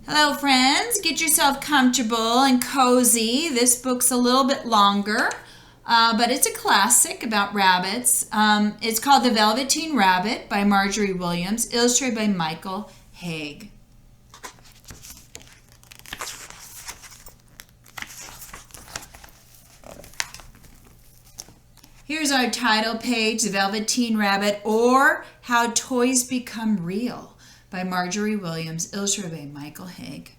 Hello friends, get yourself comfortable and cozy. This book's a little bit longer, but it's a classic about rabbits. It's called The Velveteen Rabbit by Marjorie Williams, illustrated by Michael Haig. Here's our title page, The Velveteen Rabbit, or How Toys Become Real by Marjorie Williams, illustrated by Michael Haig.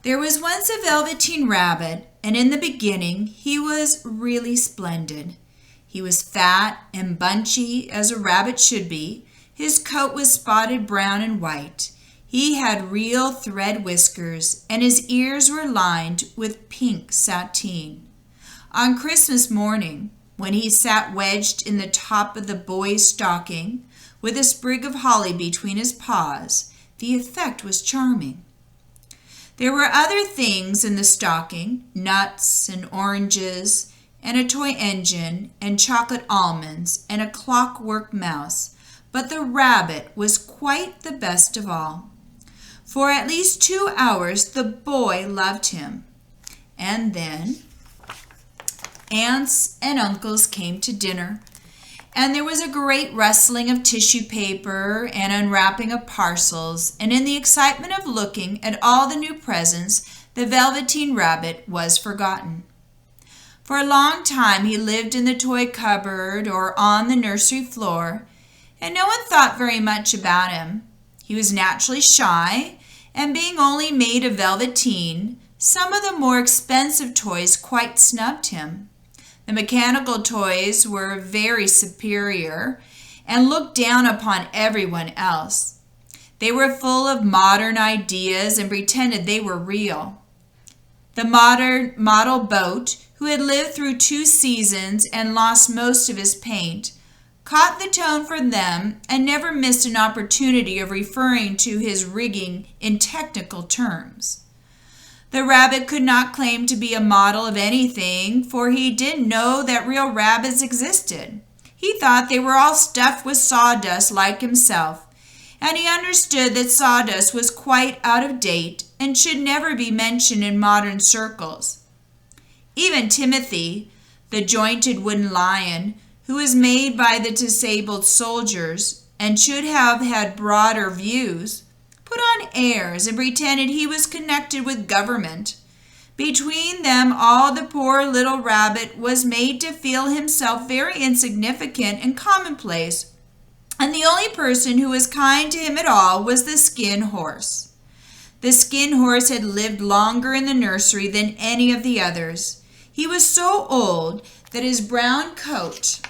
There was once a velveteen rabbit, and in the beginning he was really splendid. He was fat and bunchy as a rabbit should be. His coat was spotted brown and white. He had real thread whiskers, and his ears were lined with pink sateen. On Christmas morning, when he sat wedged in the top of the boy's stocking, with a sprig of holly between his paws, the effect was charming. There were other things in the stocking, nuts and oranges, and a toy engine, and chocolate almonds, and a clockwork mouse, but the rabbit was quite the best of all. For at least 2 hours the boy loved him, and then aunts and uncles came to dinner, and there was a great rustling of tissue paper and unwrapping of parcels, and in the excitement of looking at all the new presents, the Velveteen Rabbit was forgotten. For a long time he lived in the toy cupboard or on the nursery floor, and no one thought very much about him. He was naturally shy, and being only made of velveteen, some of the more expensive toys quite snubbed him. The mechanical toys were very superior and looked down upon everyone else. They were full of modern ideas and pretended they were real. The modern model boat, who had lived through 2 seasons and lost most of his paint, caught the tone from them and never missed an opportunity of referring to his rigging in technical terms. The rabbit could not claim to be a model of anything, for he didn't know that real rabbits existed. He thought they were all stuffed with sawdust like himself, and he understood that sawdust was quite out of date and should never be mentioned in modern circles. Even Timothy, the jointed wooden lion, who was made by the disabled soldiers and should have had broader views, put on airs and pretended he was connected with government. Between them all, the poor little rabbit was made to feel himself very insignificant and commonplace, and the only person who was kind to him at all was the skin horse. The skin horse had lived longer in the nursery than any of the others. He was so old that his brown coat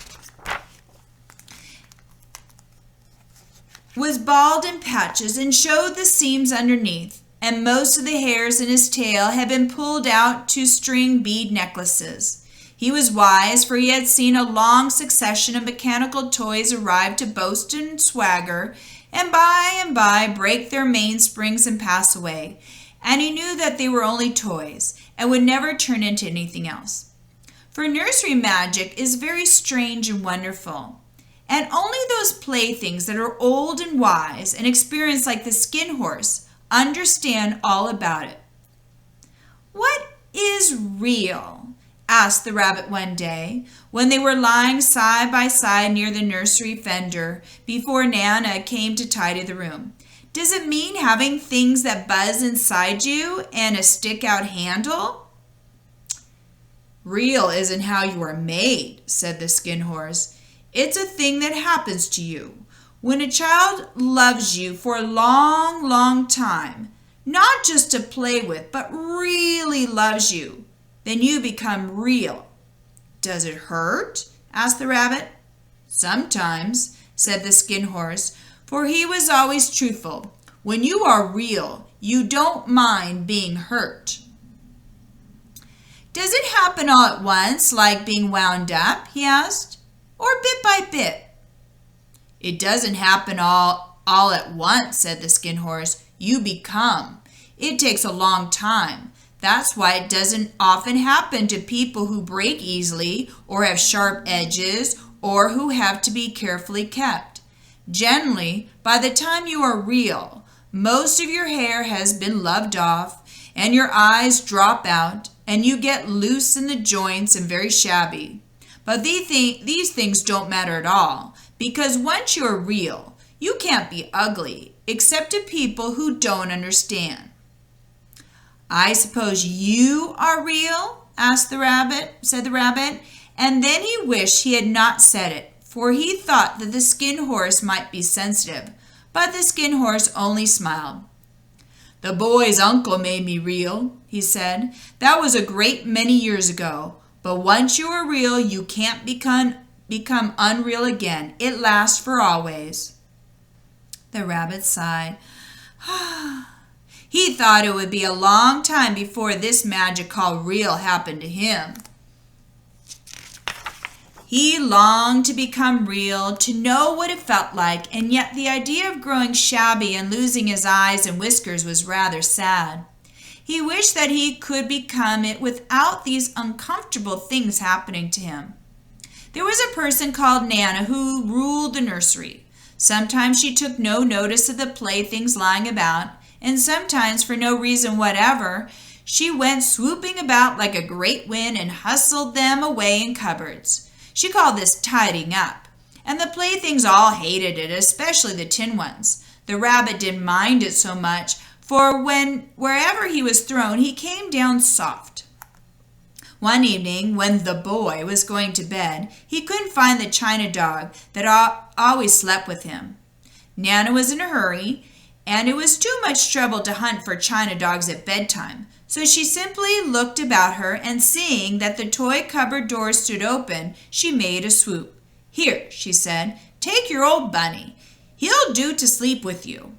was bald in patches and showed the seams underneath, and most of the hairs in his tail had been pulled out to string bead necklaces. He was wise, for he had seen a long succession of mechanical toys arrive to boast and swagger, and by break their mainsprings and pass away, and he knew that they were only toys, and would never turn into anything else. For nursery magic is very strange and wonderful, and only those playthings that are old and wise and experienced like the skin horse understand all about it. "What is real?" asked the rabbit one day, when they were lying side by side near the nursery fender before Nana came to tidy the room. "Does it mean having things that buzz inside you and a stick-out handle?" "Real isn't how you are made," said the skin horse. "It's a thing that happens to you. When a child loves you for a long, long time, not just to play with, but really loves you, then you become real." "Does it hurt?" asked the rabbit. "Sometimes," said the skin horse, for he was always truthful. "When you are real, you don't mind being hurt." "Does it happen all at once, like being wound up?" he asked. "Or bit by bit?" "It doesn't happen all at once," said the skin horse. "You become. It takes a long time. That's why it doesn't often happen to people who break easily or have sharp edges or who have to be carefully kept. Generally, by the time you are real, most of your hair has been loved off, and your eyes drop out, and you get loose in the joints and very shabby. But these things don't matter at all, because once you're real, you can't be ugly, except to people who don't understand. I suppose you are real? said the rabbit, and then he wished he had not said it, for he thought that the Skin Horse might be sensitive, but the Skin Horse only smiled. The boy's uncle made me real, he said. That was a great many years ago, but once you are real, you can't become unreal again. It lasts for always. The rabbit sighed. He thought it would be a long time before this magic called real happened to him. He longed to become real, to know what it felt like, and yet the idea of growing shabby and losing his eyes and whiskers was rather sad. He wished that he could become it without these uncomfortable things happening to him. There was a person called Nana who ruled the nursery. Sometimes she took no notice of the playthings lying about, and sometimes, for no reason whatever, she went swooping about like a great wind and hustled them away in cupboards. She called this tidying up, and the playthings all hated it, especially the tin ones. The rabbit didn't mind it so much, for wherever he was thrown, he came down soft. One evening, when the boy was going to bed, he couldn't find the china dog that always slept with him. Nana was in a hurry, and it was too much trouble to hunt for china dogs at bedtime. So she simply looked about her, and seeing that the toy cupboard door stood open, she made a swoop. Here, she said, take your old bunny. He'll do to sleep with you.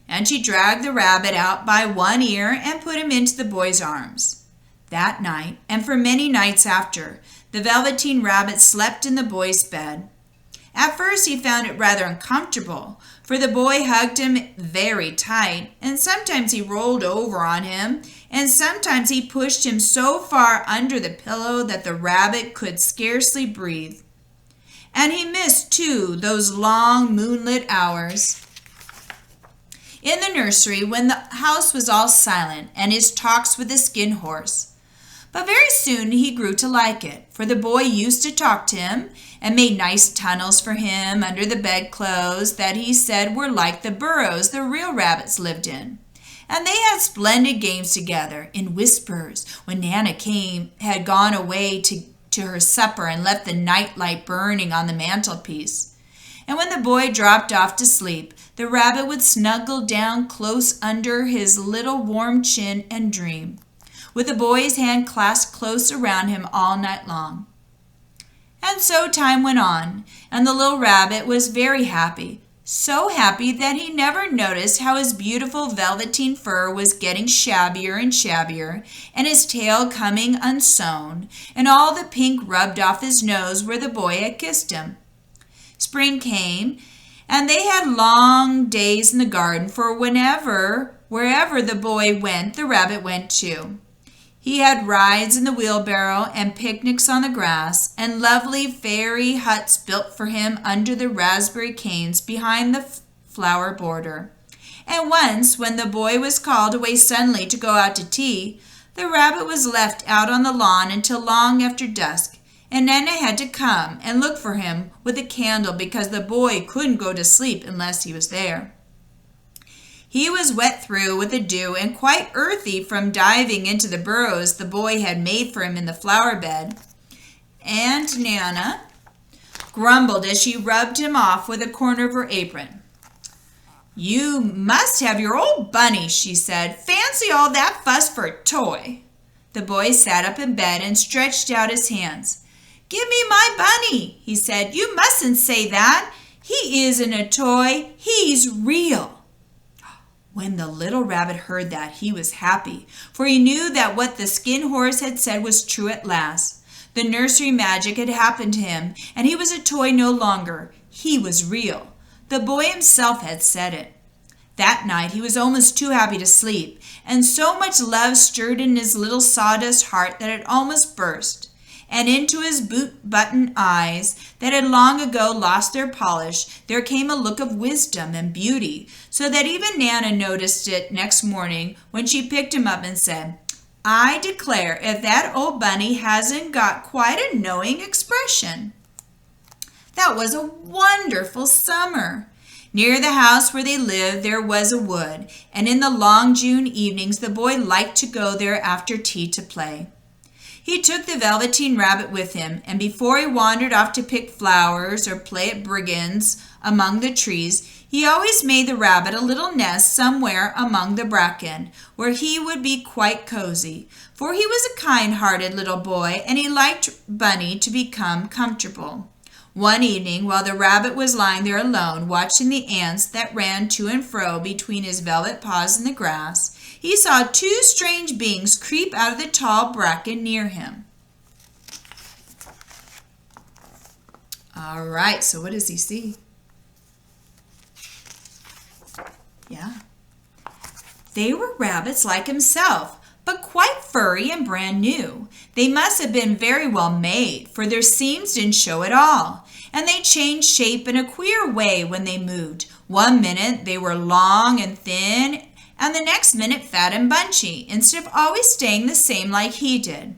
And she dragged the rabbit out by one ear and put him into the boy's arms. That night, and for many nights after, the Velveteen Rabbit slept in the boy's bed. At first he found it rather uncomfortable, for the boy hugged him very tight, and sometimes he rolled over on him, and sometimes he pushed him so far under the pillow that the rabbit could scarcely breathe. And he missed, too, those long moonlit hours in the nursery when the house was all silent, and his talks with the Skin Horse. But very soon he grew to like it, for the boy used to talk to him and made nice tunnels for him under the bedclothes that he said were like the burrows the real rabbits lived in. And they had splendid games together in whispers when Nana had gone away to her supper and left the night light burning on the mantelpiece. And when the boy dropped off to sleep, the rabbit would snuggle down close under his little warm chin and dream, with the boy's hand clasped close around him all night long. And so time went on, and the little rabbit was very happy, so happy that he never noticed how his beautiful velveteen fur was getting shabbier and shabbier, and his tail coming unsewn, and all the pink rubbed off his nose where the boy had kissed him. Spring came, and they had long days in the garden, for wherever the boy went, the rabbit went too. He had rides in the wheelbarrow and picnics on the grass, and lovely fairy huts built for him under the raspberry canes behind the flower border. And once, when the boy was called away suddenly to go out to tea, the rabbit was left out on the lawn until long after dusk, and Nana had to come and look for him with a candle because the boy couldn't go to sleep unless he was there. He was wet through with the dew and quite earthy from diving into the burrows the boy had made for him in the flower bed. And Nana grumbled as she rubbed him off with a corner of her apron. "You must have your old bunny," she said. "Fancy all that fuss for a toy." The boy sat up in bed and stretched out his hands. "Give me my bunny," he said. "You mustn't say that. He isn't a toy. He's real." When the little rabbit heard that, he was happy, for he knew that what the Skin Horse had said was true at last. The nursery magic had happened to him, and he was a toy no longer. He was real. The boy himself had said it. That night he was almost too happy to sleep, and so much love stirred in his little sawdust heart that it almost burst. and into his boot-button eyes that had long ago lost their polish there came a look of wisdom and beauty, so that even Nana noticed it next morning when she picked him up and said, "I declare if that old bunny hasn't got quite a knowing expression." That was a wonderful summer. Near the house where they lived there was a wood, and in the long June evenings the boy liked to go there after tea to play. He took the Velveteen Rabbit with him, and before he wandered off to pick flowers or play at brigands among the trees, he always made the rabbit a little nest somewhere among the bracken, where he would be quite cozy, for he was a kind-hearted little boy, and he liked Bunny to become comfortable. One evening, while the rabbit was lying there alone, watching the ants that ran to and fro between his velvet paws in the grass, he saw two strange beings creep out of the tall bracken near him. All right, so what does he see? Yeah. They were rabbits like himself, but quite furry and brand new. They must have been very well made, for their seams didn't show at all, and they changed shape in a queer way when they moved. One minute they were long and thin, and the next minute fat and bunchy, instead of always staying the same like he did.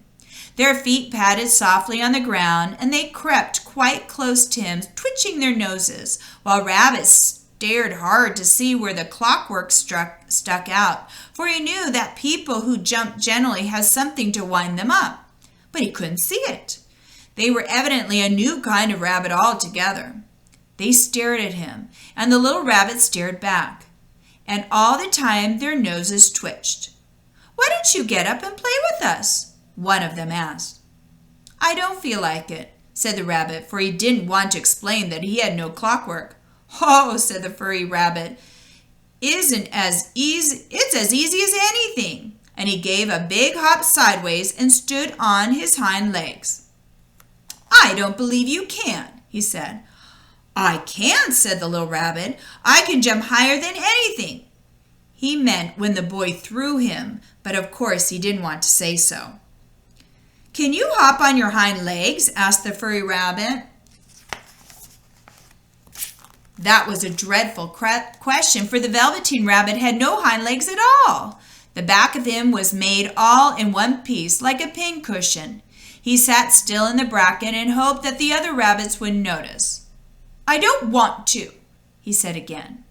Their feet patted softly on the ground, and they crept quite close to him, twitching their noses, while rabbits stared hard to see where the clockwork stuck out, for he knew that people who jump generally has something to wind them up. But he couldn't see it. They were evidently a new kind of rabbit altogether. They stared at him, and the little rabbit stared back, and all the time their noses twitched. "Why don't you get up and play with us?" one of them asked. "I don't feel like it," said the rabbit, for he didn't want to explain that he had no clockwork. "Oh," said the furry rabbit, it's as easy as anything." And he gave a big hop sideways and stood on his hind legs. "I don't believe you can," he said. "I can," said the little rabbit. "I can jump higher than anything." He meant when the boy threw him, but of course he didn't want to say so. "Can you hop on your hind legs?" asked the furry rabbit. That was a dreadful question, for the Velveteen Rabbit had no hind legs at all. The back of him was made all in one piece, like a pincushion. He sat still in the bracken and hoped that the other rabbits wouldn't notice. "I don't want to," he said again.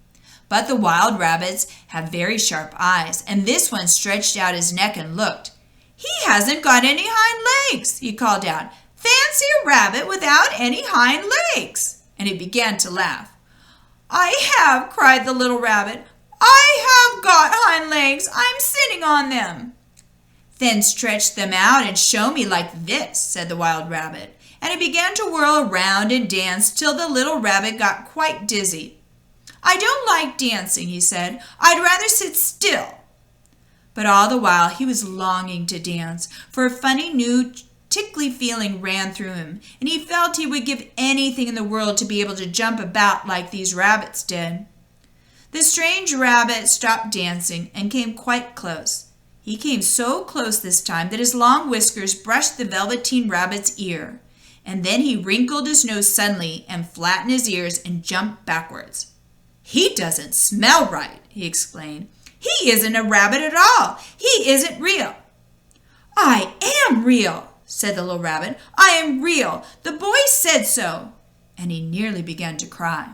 But the wild rabbits have very sharp eyes, and this one stretched out his neck and looked. "He hasn't got any hind legs," he called out. "Fancy a rabbit without any hind legs!" And he began to laugh. "I have," cried the little rabbit. "I have got hind legs. I'm sitting on them." "Then stretch them out and show me like this," said the wild rabbit. And he began to whirl around and dance till the little rabbit got quite dizzy. "I don't like dancing," he said. "I'd rather sit still." But all the while he was longing to dance, for a funny new tickly feeling ran through him, and he felt he would give anything in the world to be able to jump about like these rabbits did. The strange rabbit stopped dancing and came quite close. He came so close this time that his long whiskers brushed the Velveteen Rabbit's ear, and then he wrinkled his nose suddenly and flattened his ears and jumped backwards. "He doesn't smell right," he exclaimed. "He isn't a rabbit at all. He isn't real." "I am real," said the little rabbit. "I am real. The boy said so." And he nearly began to cry.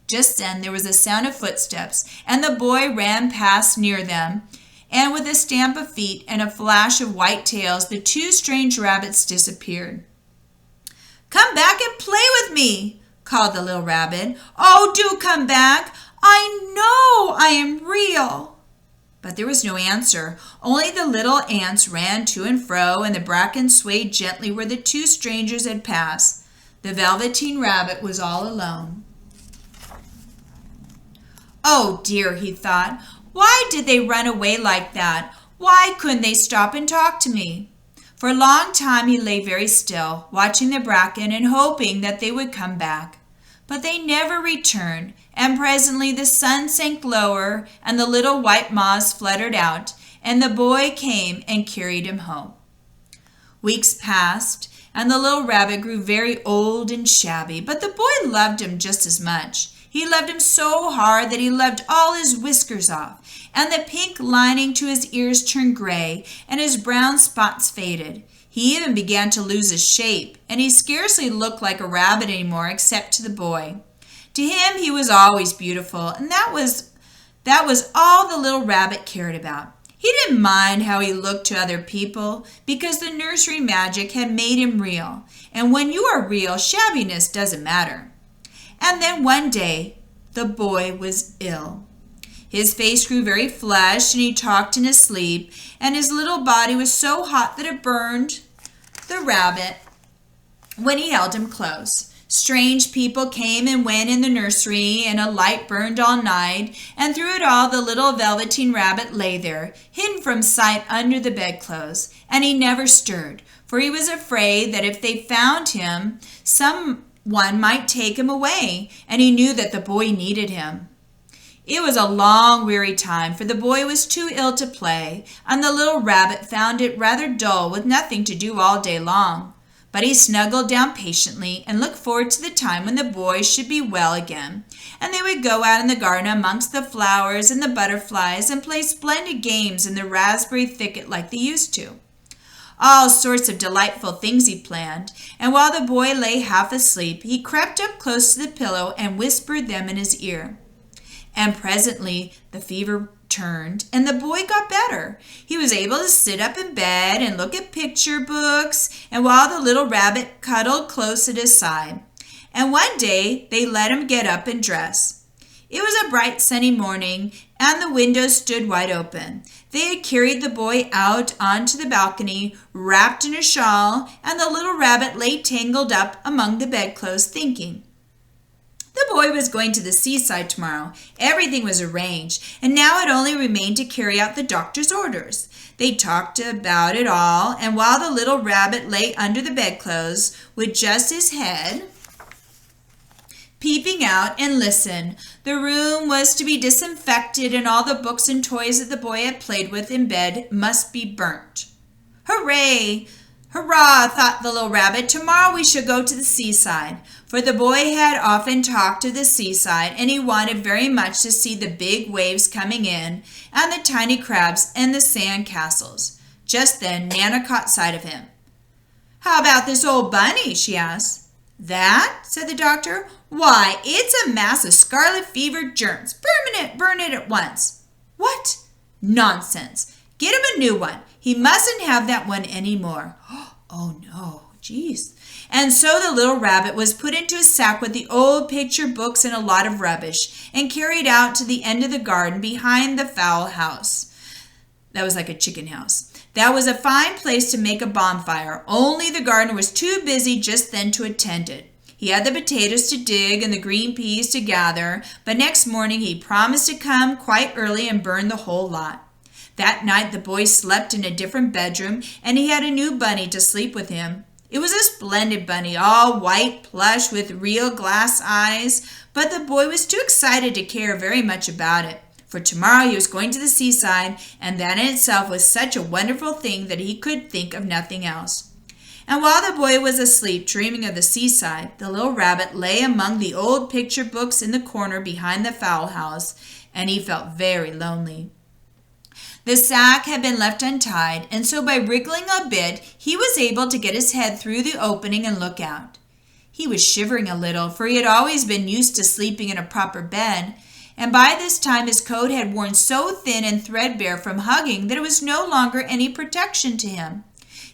Just then there was a sound of footsteps, and the boy ran past near them, and with a stamp of feet and a flash of white tails, the two strange rabbits disappeared. "Come back and play with me," called the little rabbit. "Oh, do come back. I know I am real." But there was no answer. Only the little ants ran to and fro, and the bracken swayed gently where the two strangers had passed. The Velveteen Rabbit was all alone. "Oh dear," he thought, "why did they run away like that? Why couldn't they stop and talk to me?" For a long time he lay very still, watching the bracken and hoping that they would come back. But they never returned, and presently the sun sank lower, and the little white moths fluttered out, and the boy came and carried him home. Weeks passed, and the little rabbit grew very old and shabby, but the boy loved him just as much. He loved him so hard that he loved all his whiskers off, and the pink lining to his ears turned gray, and his brown spots faded. He even began to lose his shape, and he scarcely looked like a rabbit anymore except to the boy. To him he was always beautiful, and that was all the little rabbit cared about. He didn't mind how he looked to other people, because the nursery magic had made him real, and when you are real, shabbiness doesn't matter. And then one day, the boy was ill. His face grew very flushed, and he talked in his sleep, and his little body was so hot that it burned the rabbit when he held him close. Strange people came and went in the nursery, and a light burned all night, and through it all the little Velveteen rabbit lay there, hidden from sight under the bedclothes, and he never stirred, for he was afraid that if they found him, someone might take him away, and he knew that the boy needed him. It was a long, weary time, for the boy was too ill to play, and the little rabbit found it rather dull with nothing to do all day long. But he snuggled down patiently and looked forward to the time when the boy should be well again, and they would go out in the garden amongst the flowers and the butterflies and play splendid games in the raspberry thicket like they used to. All sorts of delightful things he planned, and while the boy lay half asleep, he crept up close to the pillow and whispered them in his ear. And presently the fever turned, and the boy got better. He was able to sit up in bed and look at picture books, and while the little rabbit cuddled close at his side. And one day they let him get up and dress. It was a bright sunny morning, and the windows stood wide open. They had carried the boy out onto the balcony, wrapped in a shawl, and the little rabbit lay tangled up among the bedclothes, thinking. The boy was going to the seaside tomorrow. Everything was arranged, and now it only remained to carry out the doctor's orders. They talked about it all, and while the little rabbit lay under the bedclothes with just his head peeping out and listened, the room was to be disinfected, and all the books and toys that the boy had played with in bed must be burnt. Hooray! Hurrah, thought the little rabbit, tomorrow we shall go to the seaside. For the boy had often talked of the seaside, and he wanted very much to see the big waves coming in, and the tiny crabs and the sand castles. Just then Nana caught sight of him. How about this old bunny? She asked. That? Said the doctor. Why, it's a mass of scarlet fever germs. Burn it at once. What? Nonsense. Get him a new one. He mustn't have that one any more. Oh, no. Geez. And so the little rabbit was put into a sack with the old picture books and a lot of rubbish, and carried out to the end of the garden behind the fowl house. That was like a chicken house. That was a fine place to make a bonfire, only the gardener was too busy just then to attend it. He had the potatoes to dig and the green peas to gather, but next morning he promised to come quite early and burn the whole lot. That night the boy slept in a different bedroom, and he had a new bunny to sleep with him. It was a splendid bunny, all white plush with real glass eyes, but the boy was too excited to care very much about it. For tomorrow he was going to the seaside, and that in itself was such a wonderful thing that he could think of nothing else. And while the boy was asleep, dreaming of the seaside, the little rabbit lay among the old picture books in the corner behind the fowl house, and he felt very lonely. The sack had been left untied, and so by wriggling a bit, he was able to get his head through the opening and look out. He was shivering a little, for he had always been used to sleeping in a proper bed, and by this time his coat had worn so thin and threadbare from hugging that it was no longer any protection to him.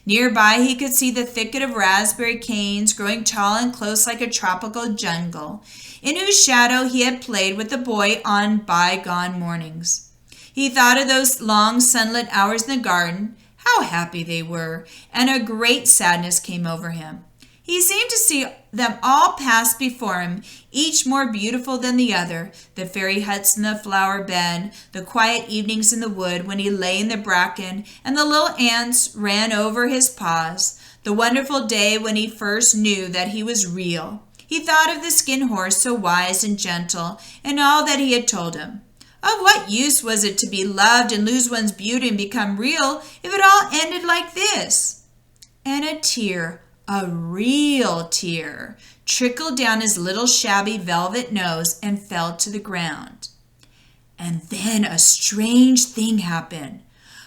Nearby he could see the thicket of raspberry canes growing tall and close like a tropical jungle, in whose shadow he had played with the boy on bygone mornings. He thought of those long sunlit hours in the garden, how happy they were, and a great sadness came over him. He seemed to see them all pass before him, each more beautiful than the other, the fairy huts in the flower bed, the quiet evenings in the wood when he lay in the bracken and the little ants ran over his paws, the wonderful day when he first knew that he was real. He thought of the skin horse, so wise and gentle, and all that he had told him. Of what use was it to be loved and lose one's beauty and become real if it all ended like this? And a tear, A real tear trickled down his little shabby velvet nose and fell to the ground. And then a strange thing happened.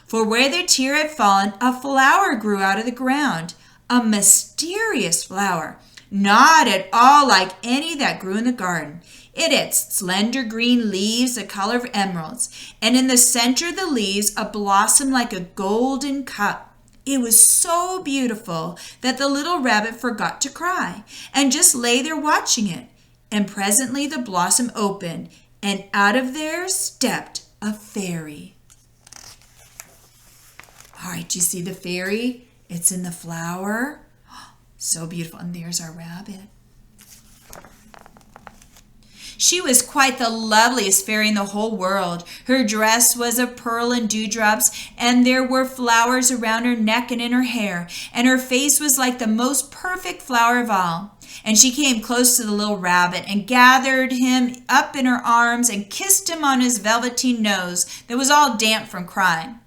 For where the tear had fallen, a flower grew out of the ground. A mysterious flower, not at all like any that grew in the garden. It had slender green leaves the color of emeralds, and in the center of the leaves a blossom like a golden cup. It was so beautiful that the little rabbit forgot to cry and just lay there watching it. And presently the blossom opened, and out of there stepped a fairy. All right, do you see the fairy? It's in the flower. So beautiful. And there's our rabbit. She was quite the loveliest fairy in the whole world. Her dress was of pearl and dewdrops, and there were flowers around her neck and in her hair, and her face was like the most perfect flower of all. And she came close to the little rabbit and gathered him up in her arms and kissed him on his velveteen nose that was all damp from crying.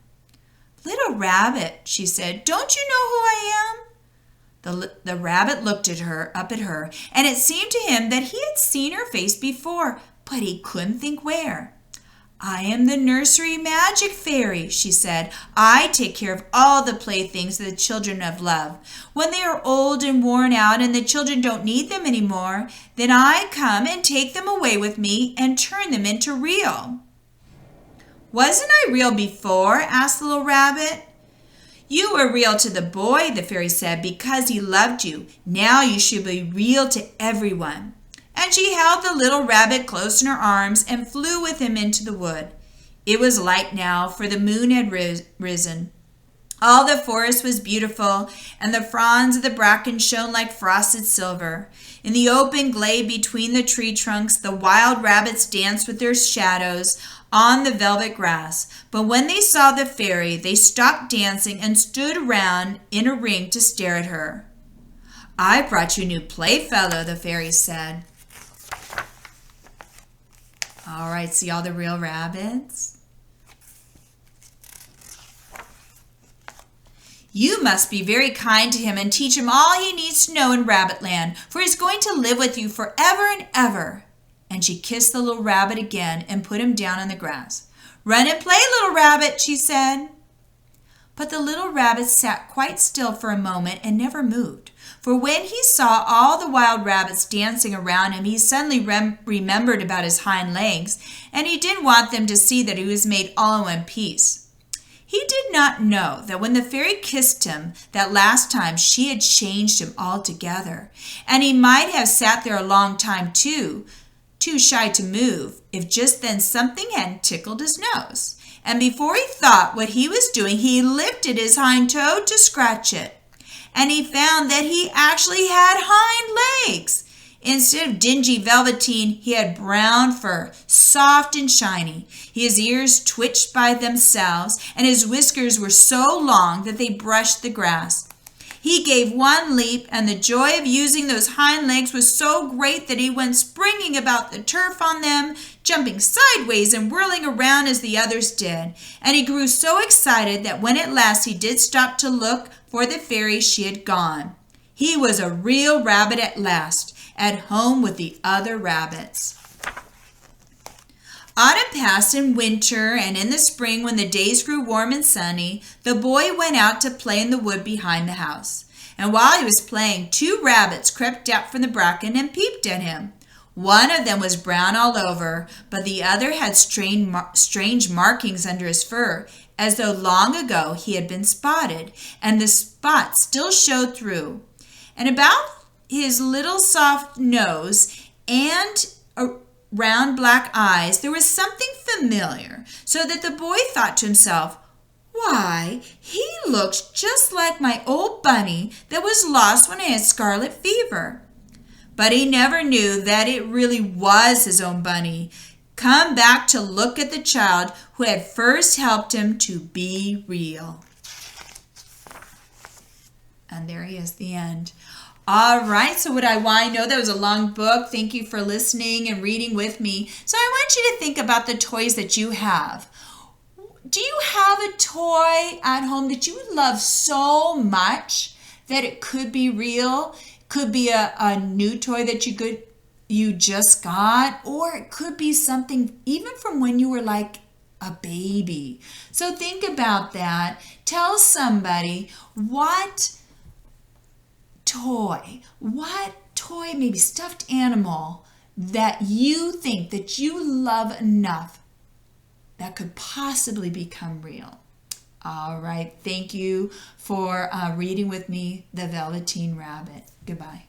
"Little rabbit," she said, "don't you know who I am?" The rabbit looked at her, and it seemed to him that he had seen her face before, but he couldn't think where. "I am the nursery magic fairy," she said. "I take care of all the playthings that the children have loved. When they are old and worn out and the children don't need them anymore, then I come and take them away with me and turn them into real." "Wasn't I real before?" asked the little rabbit. "You were real to the boy," the fairy said, "because he loved you. Now you should be real to everyone." And she held the little rabbit close in her arms and flew with him into the wood. It was light now, for the moon had risen. All the forest was beautiful, and the fronds of the bracken shone like frosted silver. In the open glade between the tree trunks, the wild rabbits danced with their shadows on the velvet grass. But when they saw the fairy, they stopped dancing and stood around in a ring to stare at her. "I brought you a new playfellow," the fairy said. All right, see all the real rabbits? "You must be very kind to him and teach him all he needs to know in Rabbitland, for he's going to live with you forever and ever." And she kissed the little rabbit again and put him down on the grass. "Run and play, little rabbit," she said. But the little rabbit sat quite still for a moment and never moved. For when he saw all the wild rabbits dancing around him, he suddenly remembered about his hind legs, and he didn't want them to see that he was made all in one piece. He did not know that when the fairy kissed him that last time, she had changed him altogether, and he might have sat there a long time too shy to move, if just then something hadn't tickled his nose. And before he thought what he was doing, he lifted his hind toe to scratch it. And he found that he actually had hind legs. Instead of dingy velveteen, he had brown fur, soft and shiny. His ears twitched by themselves, and his whiskers were so long that they brushed the grass. He gave one leap, and the joy of using those hind legs was so great that he went springing about the turf on them, jumping sideways and whirling around as the others did. And he grew so excited that when at last he did stop to look for the fairy, she had gone. He was a real rabbit at last, at home with the other rabbits. Autumn passed in winter, and in the spring, when the days grew warm and sunny, the boy went out to play in the wood behind the house. And while he was playing, 2 rabbits crept out from the bracken and peeped at him. One of them was brown all over, but the other had strange markings under his fur, as though long ago he had been spotted, and the spots still showed through. And about his little soft nose and round black eyes, there was something familiar, so that the boy thought to himself, "Why, he looks just like my old bunny that was lost when I had scarlet fever." But he never knew that it really was his own bunny, come back to look at the child who had first helped him to be real. And there he is, the end. All right, so I know that was a long book. Thank you for listening and reading with me. So I want you to think about the toys that you have. Do you have a toy at home that you love so much that it could be real. Could be a new toy that you just got, or it could be something even from when you were like a baby. So think about that. Tell somebody what toy, maybe stuffed animal that you think that you love enough that could possibly become real. All right. Thank you for reading with me, The Velveteen Rabbit. Goodbye.